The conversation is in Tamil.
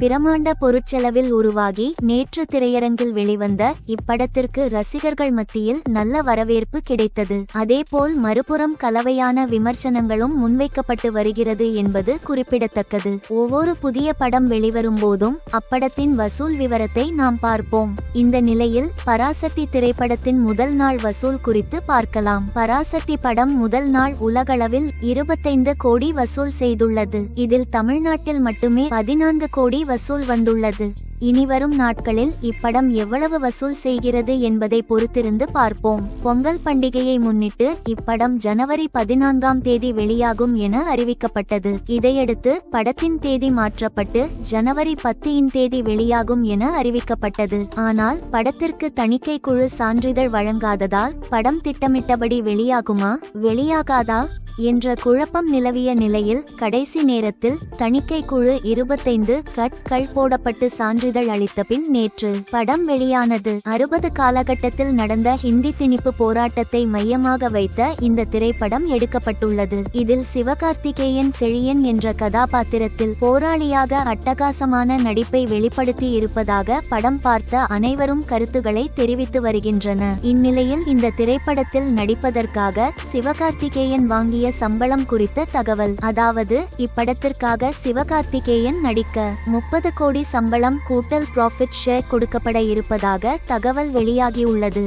பிரமாண்ட பொருட்செலவில் உருவாகி நேற்று திரையரங்கில் வெளிவந்த இப்படத்திற்கு ரசிகர்கள் மத்தியில் நல்ல வரவேற்பு கிடைத்தது. அதேபோல் மறுபுறம் கலவையான விமர்சனங்களும் முன்வைக்கப்பட்டு வருகிறது என்பது குறிப்பிடத்தக்கது. ஒவ்வொரு புதிய படம் வெளிவரும் போதும் அப்படத்தின் வசூல் விவரத்தை நாம் பார்ப்போம். இந்த நிலையில் பராசக்தி திரைப்படத்தின் முதல் நாள் வசூல் குறித்து பார்க்கலாம். பராசக்தி படம் முதல் நாள் உலகளவில் 25 கோடி வசூல் செய்துள்ளது. இதில் தமிழ்நாட்டில் மட்டுமே 14 கோடி வசூல் வந்துள்ளது. இனிவரும் நாட்களில் இப்படம் எவ்வளவு வசூல் செய்கிறது என்பதை பொறுத்திருந்து பார்ப்போம். பொங்கல் பண்டிகையை முன்னிட்டு இப்படம் ஜனவரி 14ஆம் தேதி வெளியாகும் என அறிவிக்கப்பட்டது. இதையடுத்து படத்தின் தேதி மாற்றப்பட்டு ஜனவரி 10 தேதி வெளியாகும் என அறிவிக்கப்பட்டது. ஆனால் படத்திற்கு தணிக்கை குழு சான்றிதழ் வழங்காததால் படம் திட்டமிட்டபடி வெளியாகுமா வெளியாகாதா என்ற குழப்பம் நிலவிய நிலையில் கடைசி நேரத்தில் தணிக்கை குழு 25 கட்கள் போடப்பட்டு சான்றிதழ் அளித்த பின் நேற்று படம் வெளியானது. 60 காலகட்டத்தில் நடந்த ஹிந்தி திணிப்பு போராட்டத்தை மையமாக வைத்த இந்த திரைப்படம் எடுக்கப்பட்டுள்ளது. இதில் சிவகார்த்திகேயன் செழியன் என்ற கதாபாத்திரத்தில் போராளியாக அட்டகாசமான நடிப்பை வெளிப்படுத்தி இருப்பதாக படம் பார்த்த அனைவரும் கருத்துக்களை தெரிவித்து வருகின்றன. இந்நிலையில் இந்த திரைப்படத்தில் நடிப்பதற்காக சிவகார்த்திகேயன் வாங்கிய சம்பளம் குறித்த தகவல். அதாவது இப்படத்திற்காக சிவகார்த்திகேயன் நடிக்க 30 கோடி சம்பளம் கூட்டல் ப்ராஃபிட் ஷேர் கொடுக்கப்பட இருப்பதாக தகவல் வெளியாகியுள்ளது.